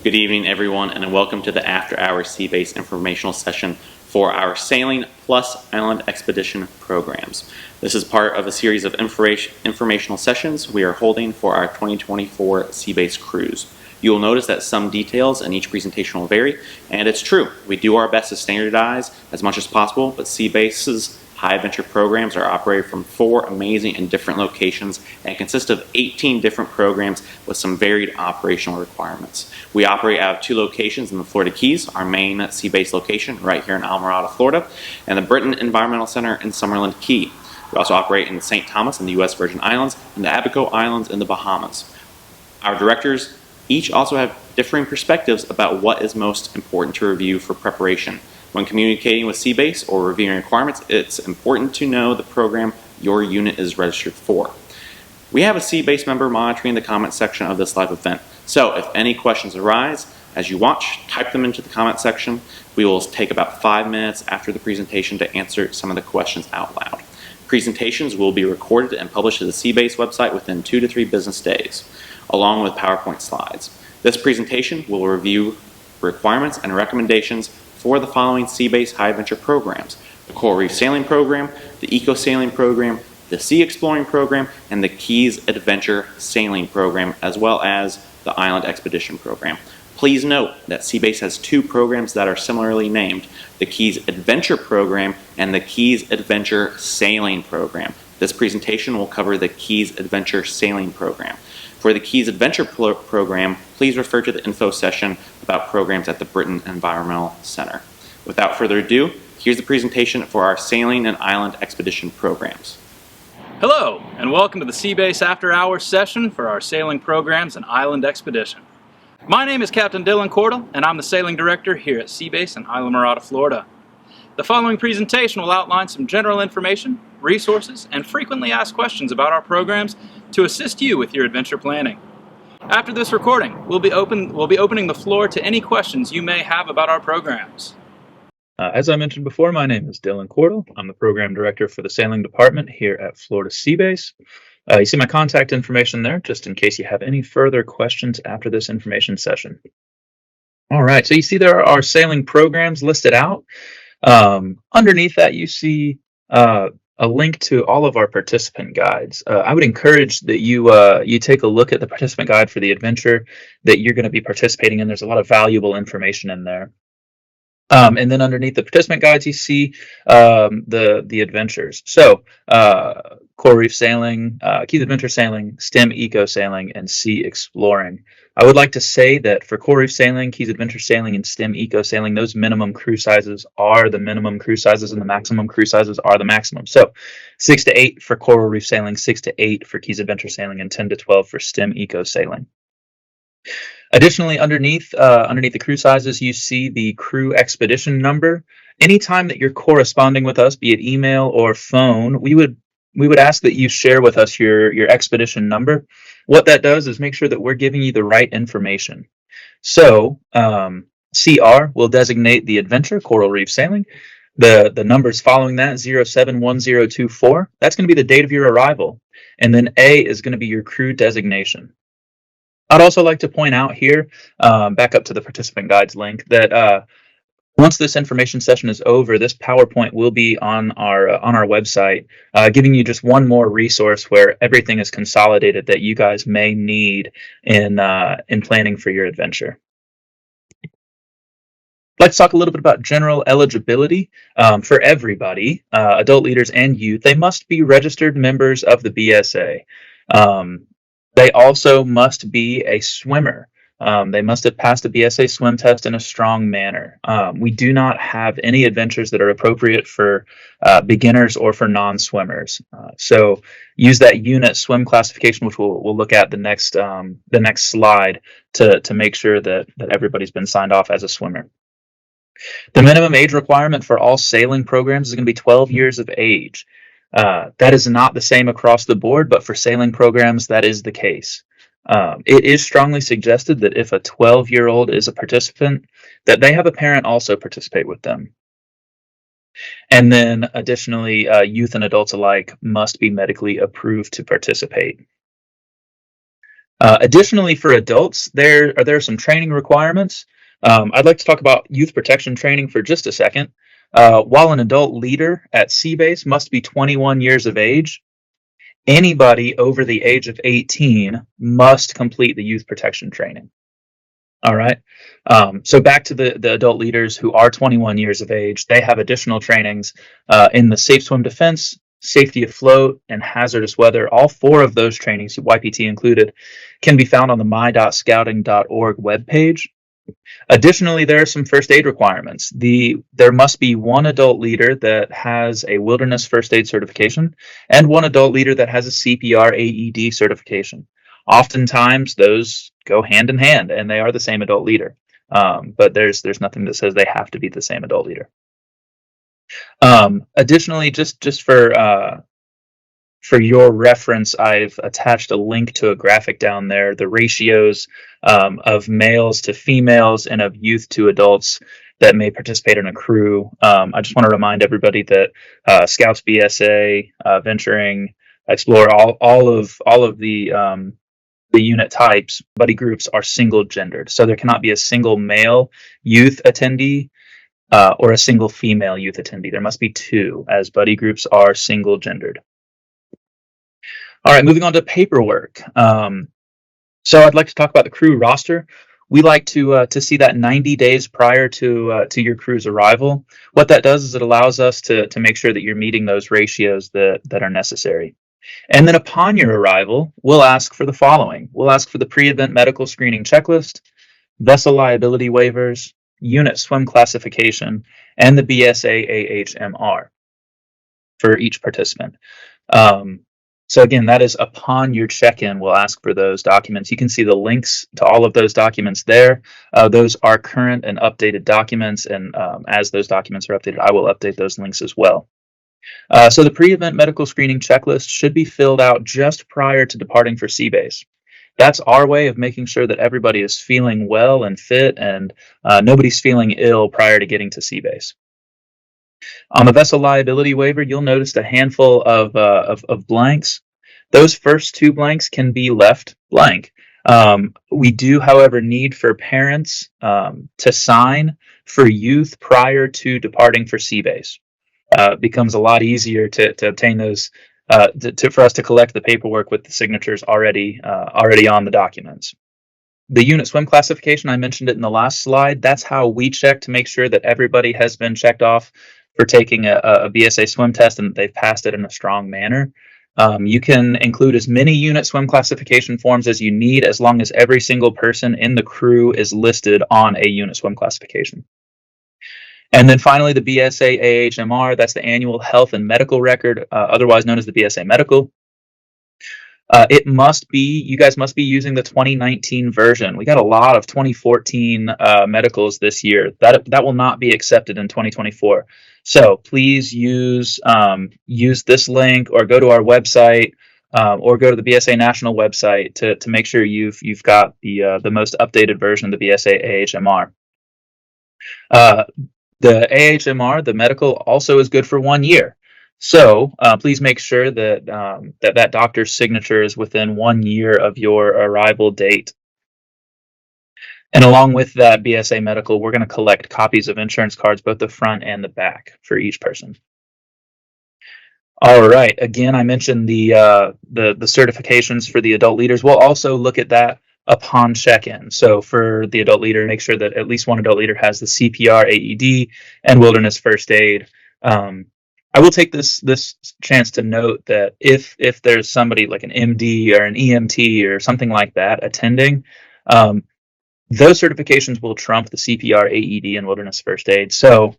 Good evening, everyone, and welcome to the after-hours sea-based informational session for our Sailing plus Island Expedition programs. This is part of a series of informational sessions we are holding for our 2024 sea-based cruise. You will notice that some details in each presentation will vary, and it's true. We do our best to standardize as much as possible, but Sea-Base's high adventure programs are operated from 4 amazing and different locations and consist of 18 different programs with some varied operational requirements. We operate out of 2 locations in the Florida Keys, our main sea-based location right here in Almirada, Florida, and the Britain Environmental Center in Summerland Key. We also operate in St. Thomas in the U.S. Virgin Islands and the Abaco Islands in the Bahamas. Our directors each also have differing perspectives about what is most important to review for preparation. When communicating with Sea-Base or reviewing requirements, it's important to know the program your unit is registered for. We have a Sea-Base member monitoring the comment section of this live event, so if any questions arise as you watch, type them into the comment section. We will take about 5 minutes after the presentation to answer some of the questions out loud. Presentations will be recorded and published to the Sea-Base website within 2 to 3 business days, along with PowerPoint slides. This presentation will review requirements and recommendations for the following Sea-Base high adventure programs: the Coral Reef Sailing Program, the Eco Sailing Program, the Sea Exploring Program, and the Keys Adventure Sailing Program, as well as the Island Expedition Program. Please note that Sea-Base has 2 programs that are similarly named, the Keys Adventure Program and the Keys Adventure Sailing Program. This presentation will cover the Keys Adventure Sailing Program. For the Keys Adventure Program, please refer to the info session about programs at the Britain Environmental Center. Without further ado, here's the presentation for our Sailing and Island Expedition programs. Hello, and welcome to the Sea-Base After Hours session for our sailing programs and Island Expedition. My name is Captain Dylan Cordell, and I'm the Sailing Director here at Sea-Base in Islamorada, Florida. The following presentation will outline some general information, resources, and frequently asked questions about our programs to assist you with your adventure planning. After this recording, we'll be opening the floor to any questions you may have about our programs. As I mentioned before, my name is Dylan Cordell. I'm the Program Director for the Sailing Department here at Florida Sea-Base. You see my contact information there, just in case you have any further questions after this information session. All right, so you see there are our sailing programs listed out. Underneath that, you see a link to all of our participant guides. I would encourage that you take a look at the participant guide for the adventure that you're going to be participating in. There's a lot of valuable information in there. And then underneath the participant guides, you see the adventures. So Coral Reef Sailing, Keys Adventure Sailing, STEM Eco Sailing, and Sea Exploring. I would like to say that for Coral Reef Sailing, Keys Adventure Sailing, and STEM Eco Sailing, those minimum crew sizes are the minimum crew sizes and the maximum crew sizes are the maximum. So 6 to 8 for Coral Reef Sailing, 6 to 8 for Keys Adventure Sailing, and 10 to 12 for STEM Eco Sailing. Additionally, underneath the crew sizes, you see the crew expedition number. Anytime that you're corresponding with us, be it email or phone, we would ask that you share with us your expedition number. What that does is make sure that we're giving you the right information. So CR will designate the adventure, Coral Reef Sailing. The numbers following that, 071024, that's going to be the date of your arrival. And then A is going to be your crew designation. I'd also like to point out here, back up to the participant guides link, that once this information session is over, this PowerPoint will be on our website, giving you just one more resource where everything is consolidated that you guys may need in planning for your adventure. I'd like to talk a little bit about general eligibility for everybody, adult leaders and youth. They must be registered members of the BSA. They also must be a swimmer. They must have passed the BSA swim test in a strong manner. We do not have any adventures that are appropriate for beginners or for non-swimmers. So use that unit swim classification, which we'll look at the next slide to make sure that everybody's been signed off as a swimmer. The minimum age requirement for all sailing programs is going to be 12 years of age. That is not the same across the board, but for sailing programs, that is the case. It is strongly suggested that if a 12-year-old is a participant, that they have a parent also participate with them. And then additionally, youth and adults alike must be medically approved to participate. Additionally, for adults, there are some training requirements. I'd like to talk about youth protection training for just a second. While an adult leader at Seabase must be 21 years of age, anybody over the age of 18 must complete the youth protection training. All right. So back to the adult leaders who are 21 years of age, they have additional trainings in the safe swim defense, safety afloat, and hazardous weather. All four of those trainings, YPT included, can be found on the my.scouting.org webpage. Additionally, there are some first aid requirements. There must be one adult leader that has a wilderness first aid certification and one adult leader that has a CPR AED certification. Oftentimes, those go hand in hand, and they are the same adult leader. But there's nothing that says they have to be the same adult leader. Additionally, just for your reference, I've attached a link to a graphic down there, the ratios of males to females and of youth to adults that may participate in a crew. I just want to remind everybody that Scouts BSA, Venturing, Explore, all of the unit types, buddy groups are single gendered. So there cannot be a single male youth attendee or a single female youth attendee. There must be two, as buddy groups are single gendered. All right, moving on to paperwork. So I'd like to talk about the crew roster. We like to see that 90 days prior to your crew's arrival. What that does is it allows us to make sure that you're meeting those ratios that are necessary. And then upon your arrival, we'll ask for the following. We'll ask for the pre-event medical screening checklist, vessel liability waivers, unit swim classification, and the BSA AHMR for each participant. So again, that is upon your check-in, we'll ask for those documents. You can see the links to all of those documents there. Those are current and updated documents, and as those documents are updated, I will update those links as well. So the pre-event medical screening checklist should be filled out just prior to departing for Seabase. That's our way of making sure that everybody is feeling well and fit, and nobody's feeling ill prior to getting to Seabase. On the vessel liability waiver, you'll notice a handful of blanks. Those first two blanks can be left blank. We do, however, need for parents to sign for youth prior to departing for Seabase. It becomes a lot easier to obtain those, for us to collect the paperwork with the signatures already on the documents. The unit swim classification, I mentioned it in the last slide. That's how we check to make sure that everybody has been checked off for taking a BSA swim test and that they've passed it in a strong manner. You can include as many unit swim classification forms as you need, as long as every single person in the crew is listed on a unit swim classification. And then finally, the BSA AHMR, that's the annual health and medical record, otherwise known as the BSA medical. You guys must be using the 2019 version. We got a lot of 2014 medicals this year. That will not be accepted in 2024. So please use this link, or go to our website, or go to the BSA National website to make sure you've got the most updated version of the BSA AHMR. The AHMR, the medical, also is good for 1 year. So please make sure that that doctor's signature is within 1 year of your arrival date. And along with that BSA medical, we're going to collect copies of insurance cards, both the front and the back, for each person. All right. Again, I mentioned the certifications for the adult leaders. We'll also look at that upon check-in. So for the adult leader, make sure that at least one adult leader has the CPR, AED, and wilderness first aid. I will take this chance to note that if there's somebody like an MD or an EMT or something like that attending, those certifications will trump the CPR, AED, and wilderness first aid. So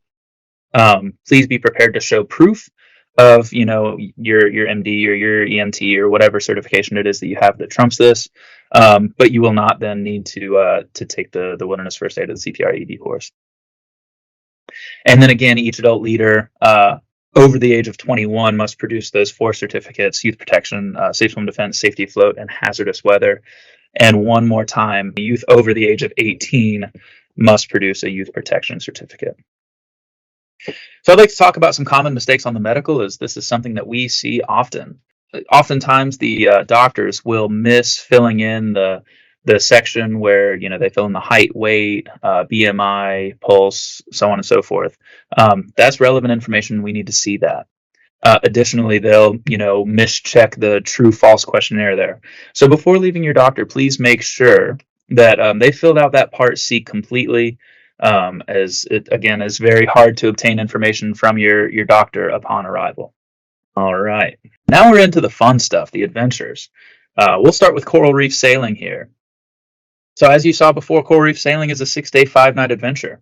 please be prepared to show proof of your MD or your EMT or whatever certification it is that you have that trumps this, but you will not then need to take the wilderness first aid or the CPR, AED course. And then again, each adult leader over the age of 21 must produce those 4 certificates: youth protection, safe swim defense, safety afloat, and hazardous weather. And one more time, youth over the age of 18 must produce a youth protection certificate. So I'd like to talk about some common mistakes on the medical, as this is something that we see often. oftentimes the doctors will miss filling in the section where they fill in the height, weight, BMI, pulse, so on and so forth. That's relevant information. We need to see that. Additionally, they'll mischeck the true false questionnaire there. So before leaving your doctor, please make sure that they filled out that Part C completely, as it again is very hard to obtain information from your doctor upon arrival. All right, now we're into the fun stuff, the adventures. We'll start with coral reef sailing here. So as you saw before, coral reef sailing is a 6-day, 5-night adventure.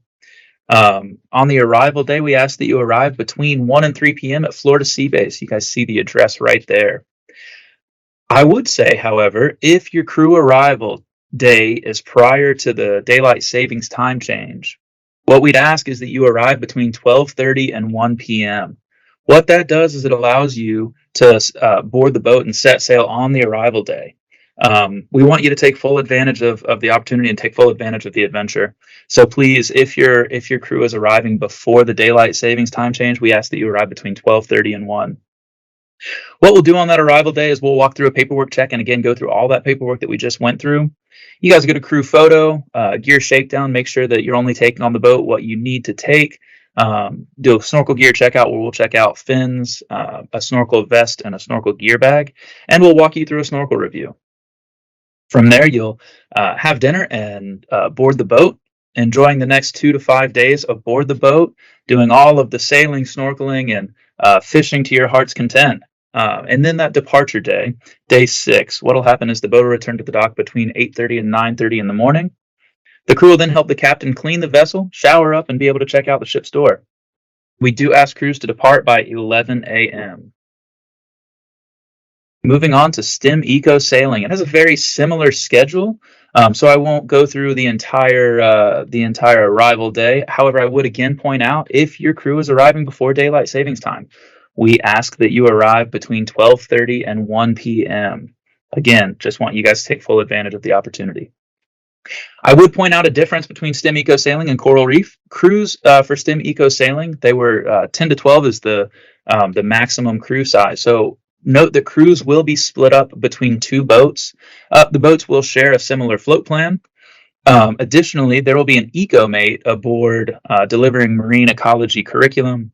On the arrival day, we ask that you arrive between 1 and 3 p.m. at Florida Sea Base. You guys see the address right there. I would say, however, if your crew arrival day is prior to the daylight savings time change, what we'd ask is that you arrive between 12:30 and 1 p.m. What that does is it allows you to board the boat and set sail on the arrival day. We want you to take full advantage of the opportunity and take full advantage of the adventure. So please, if your crew is arriving before the daylight savings time change, we ask that you arrive between 12:30 and 1. What we'll do on that arrival day is we'll walk through a paperwork check and again go through all that paperwork that we just went through. You guys get a crew photo, gear shakedown, make sure that you're only taking on the boat what you need to take. Do a snorkel gear checkout where we'll check out fins, a snorkel vest, and a snorkel gear bag, and we'll walk you through a snorkel review. From there, you'll have dinner and board the boat, enjoying the next 2 to 5 days aboard the boat, doing all of the sailing, snorkeling, and fishing to your heart's content. And then that departure day, day 6, what'll happen is the boat will return to the dock between 8:30 and 9:30 in the morning. The crew will then help the captain clean the vessel, shower up, and be able to check out the ship's door. We do ask crews to depart by 11 a.m. Moving on to STEM Eco Sailing. It has a very similar schedule, so I won't go through the entire arrival day. However, I would again point out, if your crew is arriving before daylight savings time, we ask that you arrive between 12:30 and 1 p.m. Again, just want you guys to take full advantage of the opportunity. I would point out a difference between STEM Eco Sailing and Coral Reef. Crews for STEM Eco Sailing, they were 10 to 12 is the maximum crew size. So note that crews will be split up between 2 boats. The boats will share a similar float plan. Additionally, there will be an eco-mate aboard delivering marine ecology curriculum.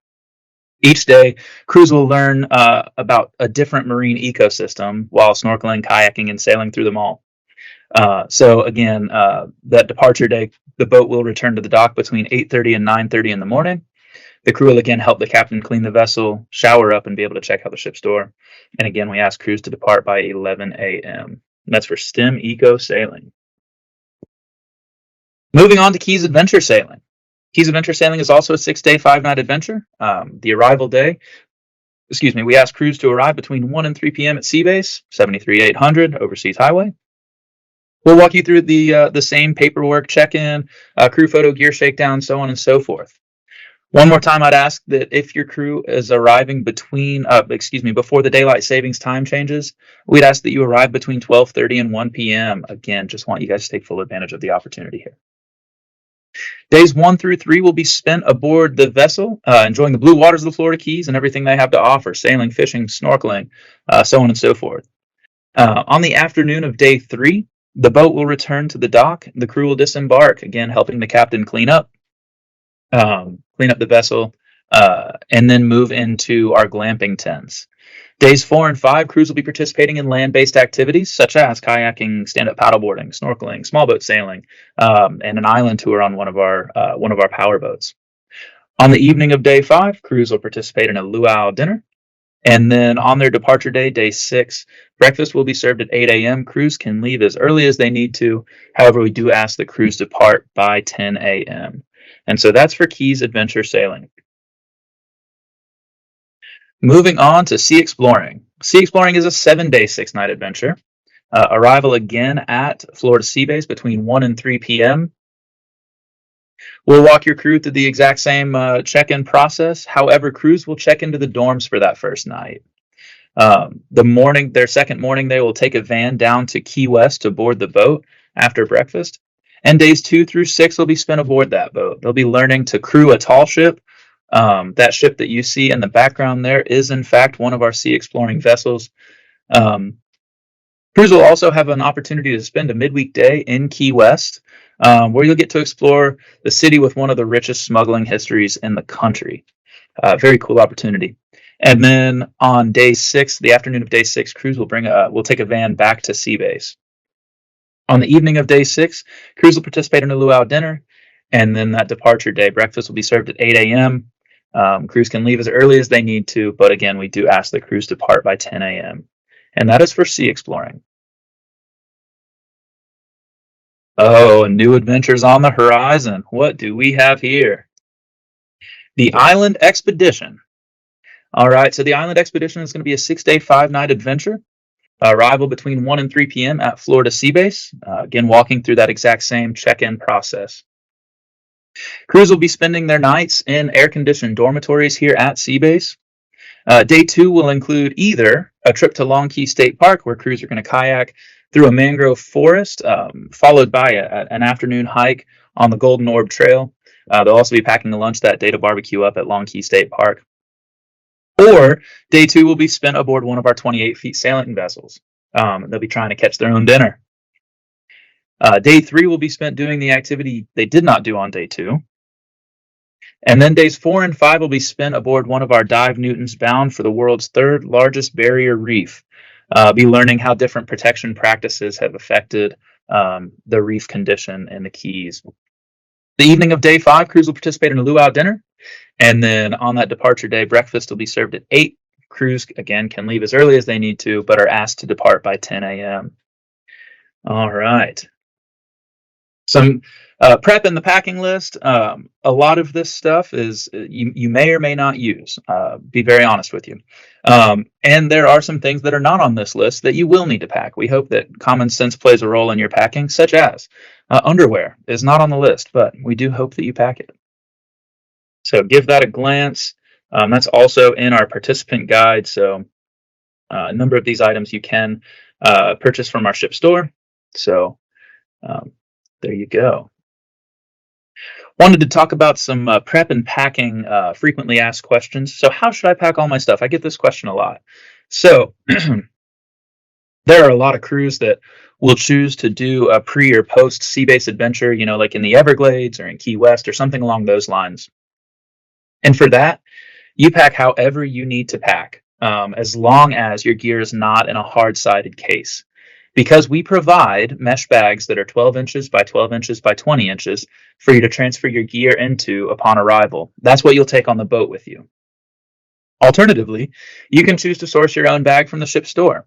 Each day, crews will learn about a different marine ecosystem while snorkeling, kayaking, and sailing through them all. So again, that departure day, the boat will return to the dock between 8:30 and 9:30 in the morning. The crew will again help the captain clean the vessel, shower up, and be able to check out the ship's door. And again, we ask crews to depart by 11 a.m. That's for STEM Eco Sailing. Moving on to Keys Adventure Sailing. Keys Adventure Sailing is also a 6-day, 5-night adventure. The arrival day, we ask crews to arrive between 1 and 3 p.m. at Sea Base, 73800 Overseas Highway. We'll walk you through the same paperwork, check-in, crew photo, gear shakedown, so on and so forth. One more time, I'd ask that if your crew is arriving before the daylight savings time changes, we'd ask that you arrive between 12:30 and 1 p.m. Again, just want you guys to take full advantage of the opportunity here. Days 1 through 3 will be spent aboard the vessel, enjoying the blue waters of the Florida Keys and everything they have to offer, sailing, fishing, snorkeling, so on and so forth. On the afternoon of day 3, the boat will return to the dock. The crew will disembark, again, helping the captain clean up the vessel, and then move into our glamping tents. Days 4 and 5, crews will be participating in land-based activities such as kayaking, stand-up paddleboarding, snorkeling, small boat sailing, and an island tour on one of our power boats. On the evening of day 5, crews will participate in a luau dinner. And then on their departure day, day 6, breakfast will be served at 8 a.m. Crews can leave as early as they need to. However, we do ask that crews depart by 10 a.m. And so that's for Keys Adventure Sailing. Moving on to Sea Exploring. Sea Exploring is a 7-day, 6-night adventure. Arrival again at Florida Sea Base between 1 and 3 p.m. We'll walk your crew through the exact same check-in process. However, crews will check into the dorms for that first night. Their second morning, they will take a van down to Key West to board the boat after breakfast. And days 2 through 6 will be spent aboard that boat. They'll be learning to crew a tall ship. That ship that you see in the background there is, in fact, one of our sea exploring vessels. Crews will also have an opportunity to spend a midweek day in Key West, where you'll get to explore the city with one of the richest smuggling histories in the country. Very cool opportunity. And then on day 6, the afternoon of day 6, crews will take a van back to Seabase. On the evening of day 6, crews will participate in a luau dinner, and then that departure day, breakfast will be served at 8 a.m. Crews can leave as early as they need to, but again, we do ask the crews depart by 10 a.m. And that is for sea exploring. Oh, new adventures on the horizon. What do we have here? The Island Expedition. All right, so the Island Expedition is going to be a 6-day, 5-night adventure. Arrival between 1 and 3 p.m. at Florida Seabase. Again, walking through that exact same check-in process. Crews will be spending their nights in air-conditioned dormitories here at Seabase. Day 2 will include either a trip to Long Key State Park, where crews are going to kayak through a mangrove forest, followed by an afternoon hike on the Golden Orb Trail. They'll also be packing a lunch that day to barbecue up at Long Key State Park. Or day 2 will be spent aboard one of our 28-feet sailing vessels. They'll be trying to catch their own dinner. Day 3 will be spent doing the activity they did not do on day 2. And then days 4 and 5 will be spent aboard one of our dive Newtons bound for the world's 3rd largest barrier reef. Be learning how different protection practices have affected the reef condition in the Keys. The evening of day 5, crews will participate in a luau dinner. And then on that departure day, breakfast will be served at 8. Crews, again, can leave as early as they need to, but are asked to depart by 10 a.m. All right. Some prep in the packing list. A lot of this stuff is you may or may not use. Be very honest with you. And there are some things that are not on this list that you will need to pack. We hope that common sense plays a role in your packing, such as underwear is not on the list, but we do hope that you pack it. So give that a glance. That's also in our participant guide. So a number of these items you can purchase from our ship store. So there you go. Wanted to talk about some prep and packing frequently asked questions. So how should I pack all my stuff? I get this question a lot. So there are a lot of crews that will choose to do a pre or post Seabase adventure, like in the Everglades or in Key West or something along those lines. And for that, you pack however you need to pack, as long as your gear is not in a hard-sided case. Because we provide mesh bags that are 12 inches by 12 inches by 20 inches for you to transfer your gear into upon arrival. That's what you'll take on the boat with you. Alternatively, you can choose to source your own bag from the ship store.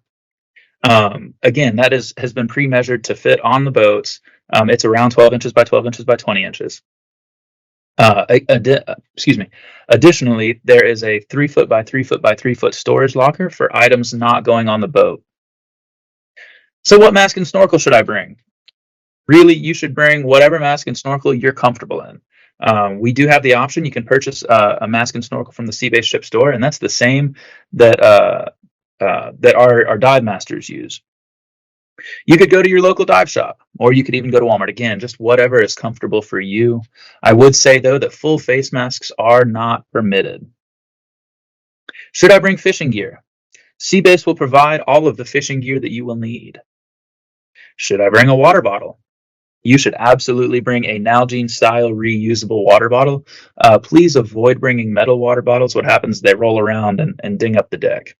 Again, that has been pre-measured to fit on the boats. It's around 12 inches by 12 inches by 20 inches. Additionally, there is a 3 foot by 3 foot by 3 foot storage locker for items not going on the boat. So what mask and snorkel should I bring? Really, you should bring whatever mask and snorkel you're comfortable in. We do have the option. You can purchase a mask and snorkel from the Seabase ship store, and that's the same that our dive masters use. You could go to your local dive shop, or you could even go to Walmart. Again, just whatever is comfortable for you. I would say, though, that full face masks are not permitted. Should I bring fishing gear? Seabase will provide all of the fishing gear that you will need. Should I bring a water bottle? You should absolutely bring a Nalgene-style reusable water bottle. Please avoid bringing metal water bottles. What happens is they roll around and ding up the deck.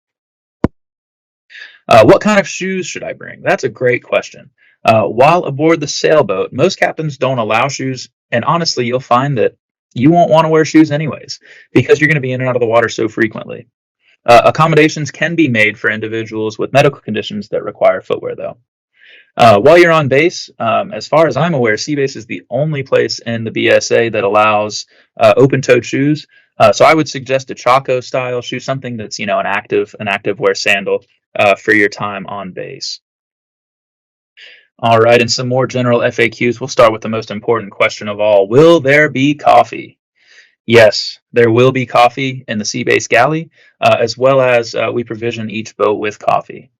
What kind of shoes should I bring? That's a great question. While aboard the sailboat, most captains don't allow shoes, and honestly, you'll find that you won't want to wear shoes anyways, because you're going to be in and out of the water so frequently. Accommodations can be made for individuals with medical conditions that require footwear, though. While you're on base, as far as I'm aware, Seabase is the only place in the BSA that allows open-toed shoes. So I would suggest a Chaco-style shoe, something that's an active wear sandal for your time on base. All right, and some more general FAQs. We'll start with the most important question of all. Will there be coffee? Yes, there will be coffee in the Seabase galley, as well as we provision each boat with coffee.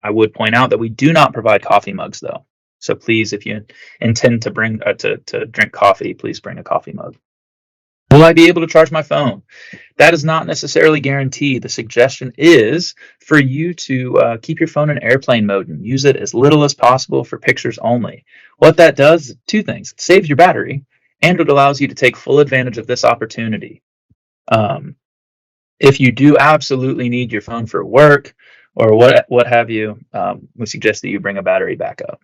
I would point out that we do not provide coffee mugs, though. So please, if you intend to bring to drink coffee, please bring a coffee mug. Will I be able to charge my phone? That is not necessarily guaranteed. The suggestion is for you to keep your phone in airplane mode and use it as little as possible for pictures only. What that does, two things. It saves your battery, and it allows you to take full advantage of this opportunity. Um, if you do absolutely need your phone for work or what have you, we suggest that you bring a battery backup.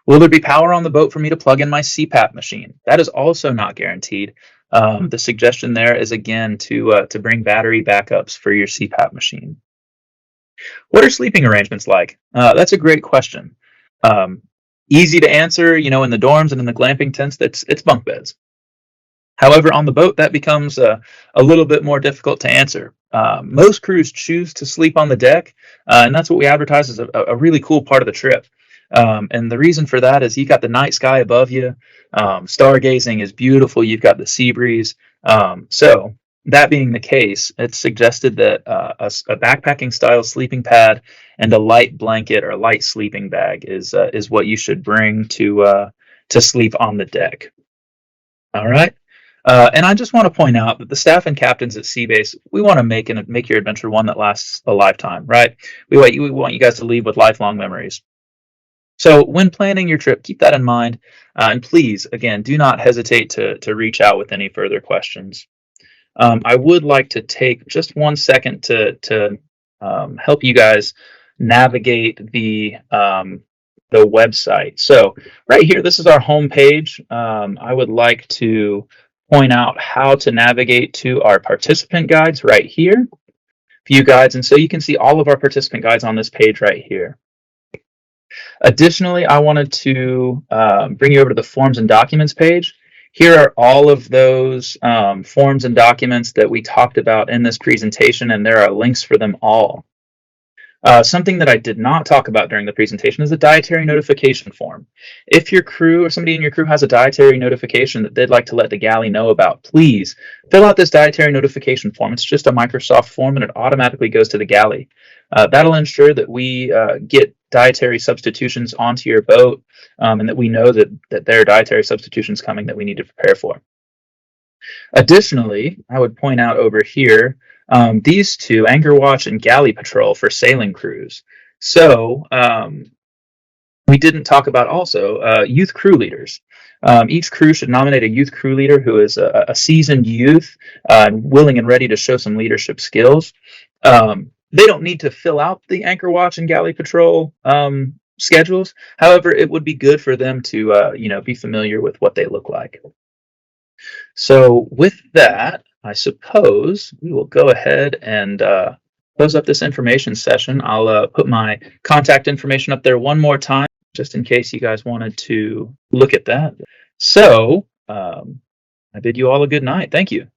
Will there be power on the boat for me to plug in my CPAP machine? That is also not guaranteed. The suggestion there is again to bring battery backups for your CPAP machine. What are sleeping arrangements like? That's a great question. Um, Easy to answer. In the dorms and in the glamping tents, it's bunk beds. However, on the boat, that becomes a little bit more difficult to answer. Most crews choose to sleep on the deck, and that's what we advertise as a really cool part of the trip. And the reason for that is you got the night sky above you. Stargazing is beautiful. You've got the sea breeze. So that being the case, it's suggested that a backpacking style sleeping pad and a light blanket or a light sleeping bag is what you should bring to sleep on the deck. All right. And I just want to point out that the staff and captains at Seabase, we want to make your adventure one that lasts a lifetime, right? We want you guys to leave with lifelong memories. So when planning your trip, keep that in mind. And please, again, do not hesitate to reach out with any further questions. I would like to take just 1 second to help you guys navigate the website. So right here, this is our home page. I would like to point out how to navigate to our participant guides right here, view guides, and so you can see all of our participant guides on this page right here. Additionally, I wanted to bring you over to the forms and documents page. Here are all of those forms and documents that we talked about in this presentation, and there are links for them all. Something that I did not talk about during the presentation is a dietary notification form. If your crew or somebody in your crew has a dietary notification that they'd like to let the galley know about, please fill out this dietary notification form. It's just a Microsoft form and it automatically goes to the galley. That'll ensure that we get dietary substitutions onto your boat and that we know that there are dietary substitutions coming that we need to prepare for. Additionally, I would point out over here these two, Anchor Watch and Galley Patrol for sailing crews. So we didn't talk about also youth crew leaders. Each crew should nominate a youth crew leader who is a seasoned youth, willing and ready to show some leadership skills. They don't need to fill out the Anchor Watch and Galley Patrol schedules. However, it would be good for them to be familiar with what they look like. So with that, I suppose we will go ahead and close up this information session. I'll put my contact information up there one more time, just in case you guys wanted to look at that. So I bid you all a good night. Thank you.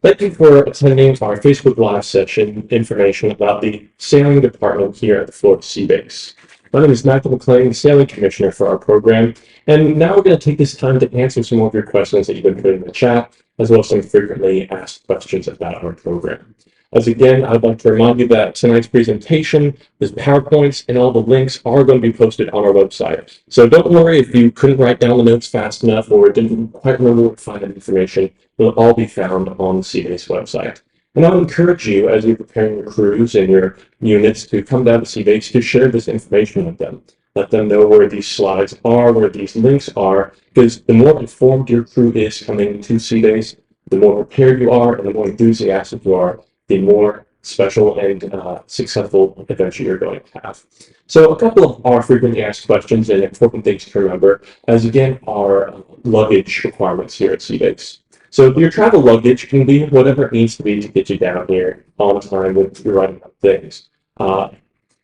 Thank you for attending our Facebook Live session information about the sailing department here at the Florida Seabase. My name is Michael McLean, Sailing Commissioner for our program, and now we're going to take this time to answer some of your questions that you've been putting in the chat, as well as some frequently asked questions about our program. As again, I'd like to remind you that tonight's presentation, the PowerPoints, and all the links are going to be posted on our website. So don't worry if you couldn't write down the notes fast enough or didn't quite remember where to find that information. It'll all be found on the Seabase website. And I'll encourage you, as you're preparing your crews and your units, to come down to Seabase to share this information with them. Let them know where these slides are, where these links are, because the more informed your crew is coming to Seabase, the more prepared you are and the more enthusiastic you are, the more special and successful adventure you're going to have. So a couple of our frequently asked questions and important things to remember, as again, our luggage requirements here at Seabase. So your travel luggage can be whatever it needs to be to get you down here on time when you're writing up things.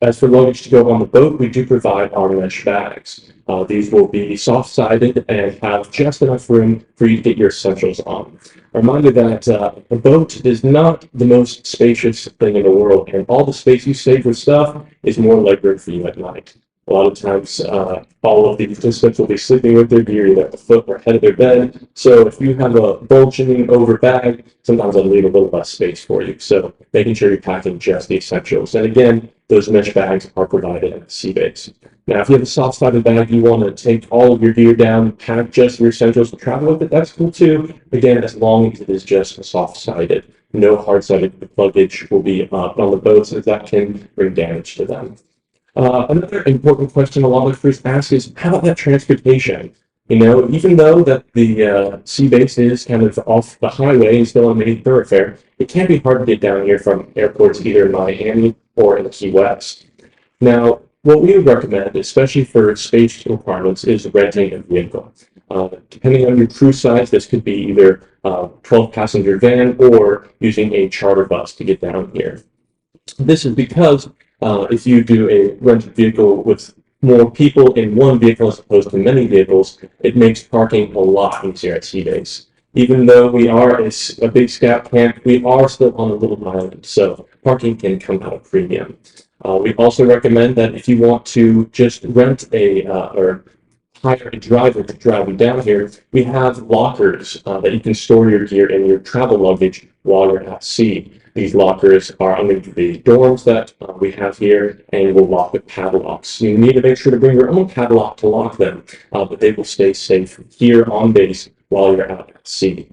As for luggage to go on the boat, we do provide our mesh bags. These will be soft-sided and have just enough room for you to get your essentials on. A reminder that a boat is not the most spacious thing in the world, and all the space you save for stuff is more legroom for you at night. A lot of times, all of the participants will be sleeping with their gear either at the foot or head of their bed. So if you have a bulging over bag, sometimes that'll leave a little less space for you. So making sure you're packing just the essentials. And again, those mesh bags are provided at sea base. Now, if you have a soft-sided bag, you want to take all of your gear down, pack just your essentials to travel with it, that's cool too. Again, as long as it is just soft-sided. No hard-sided luggage will be on the boats, as that can bring damage to them. Another important question a lot of crews ask is, how about that transportation? You know, even though that the sea base is kind of off the highway and still on the main thoroughfare, it can be hard to get down here from airports either in Miami or in Key West. Now, what we would recommend, especially for space requirements, is renting a vehicle. Depending on your crew size, this could be either a 12-passenger van or using a charter bus to get down here. This is because if you do a rented vehicle with more people in one vehicle as opposed to many vehicles, it makes parking a lot easier at sea base. Even though we are a big scout camp, we are still on a little island, so parking can come at a premium. We also recommend that if you want to just rent or hire a driver to drive you down here, we have lockers that you can store your gear and your travel luggage while you're at sea. These lockers are under the dorms that we have here and will lock with padlocks. You need to make sure to bring your own padlock to lock them, but they will stay safe here on base while you're out at sea.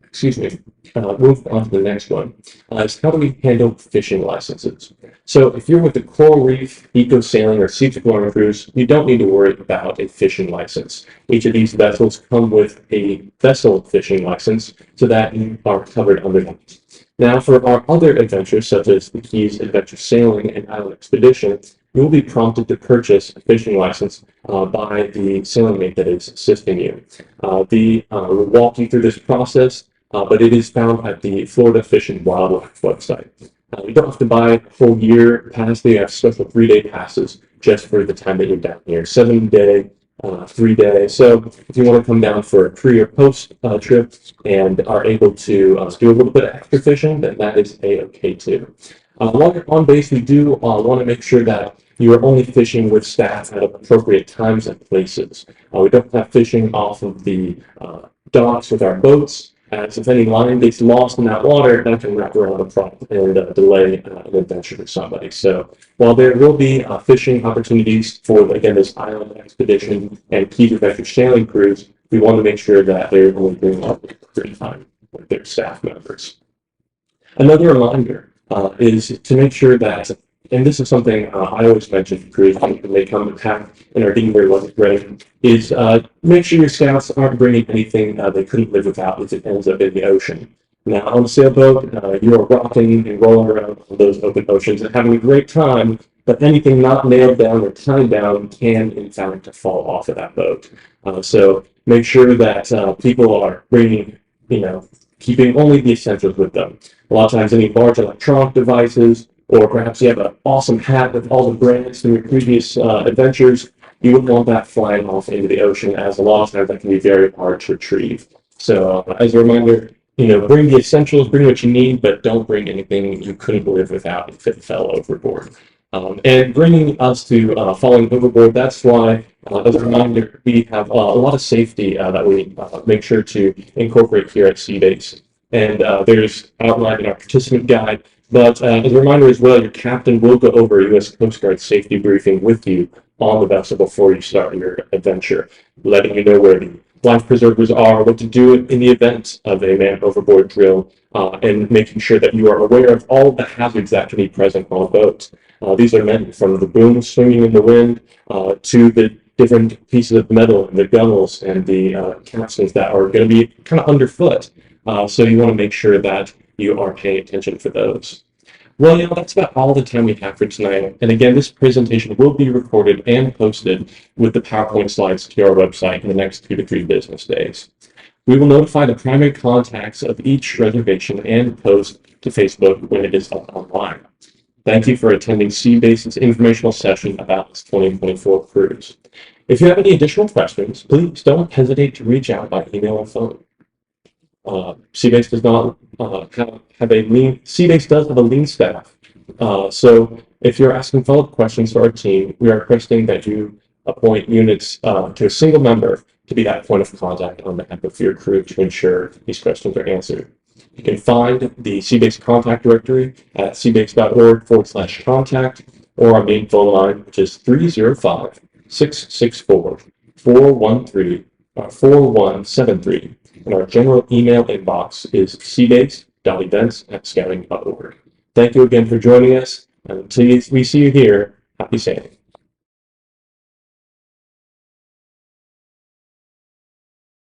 Excuse me, move on to the next one. Is how do we handle fishing licenses? So if you're with the Coral Reef, Eco Sailing, or Sea Exploring cruise, you don't need to worry about a fishing license. Each of these vessels come with a vessel fishing license so that you are covered under that. Now, for our other adventures, such as the Keys Adventure Sailing and Island Expedition, you will be prompted to purchase a fishing license by the sailing mate that is assisting you. Will walk you through this process, but it is found at the Florida Fish and Wildlife website. You don't have to buy a full year pass. They have special 3-day passes just for the time that you're down here. 7-day, 3-day. So if you want to come down for a pre or post trip and are able to do a little bit of extra fishing, then that is a-okay too. While you're on base, we do want to make sure that you are only fishing with staff at appropriate times and places. We don't have fishing off of the docks with our boats. As if any line gets lost in that water, that can wrap around the prop and delay an adventure for somebody. So while there will be fishing opportunities for, again, this island expedition and Keys Adventure Sailing cruise, we want to make sure that they're only doing good time with their staff members. Another reminder is to make sure that, and this is something I always mention to crews when they come to pack and are getting their luggage ready, is make sure your scouts aren't bringing anything they couldn't live without if it ends up in the ocean. Now, on a sailboat, you are rocking and rolling around on those open oceans and having a great time, but anything not nailed down or tied down can, in fact, fall off of that boat. So make sure that people are bringing, keeping only the essentials with them. A lot of times, any large electronic devices, or perhaps you have an awesome hat with all the brands from your previous adventures, you wouldn't want that flying off into the ocean, as a lot of times that can be very hard to retrieve. So as a reminder, bring the essentials, bring what you need, but don't bring anything you couldn't live without if it fell overboard. And bringing us to falling overboard, that's why, as a reminder, we have a lot of safety that we make sure to incorporate here at Sea Base. And there's outlined in our participant guide. But as a reminder as well, your captain will go over a U.S. Coast Guard safety briefing with you on the vessel before you start your adventure, letting you know where the life preservers are, what to do in the event of a man overboard drill, and making sure that you are aware of all of the hazards that can be present on a boat. These are many, from the boom swinging in the wind to the different pieces of metal and the gunnels and the capstans that are going to be kind of underfoot. So you want to make sure that you are paying attention for those. Well, that's about all the time we have for tonight. And again, this presentation will be recorded and posted with the PowerPoint slides to our website in the next 2 to 3 business days. We will notify the primary contacts of each reservation and post to Facebook when it is up online. Thank you for attending Sea Base's informational session about this 2024 cruise. If you have any additional questions, please don't hesitate to reach out by email or phone. Sea Base does not have a lean. Sea Base does have a lean staff, so If you're asking follow-up questions to our team, we are requesting that you appoint units to a single member to be that point of contact on behalf of your crew to ensure these questions are answered. You can find the CBase contact directory at cbase.org/contact or our main phone line, which is 305-664-413 and our general email inbox is cbase.events@scouting.org. Thank you again for joining us, and until we see you here, happy sailing.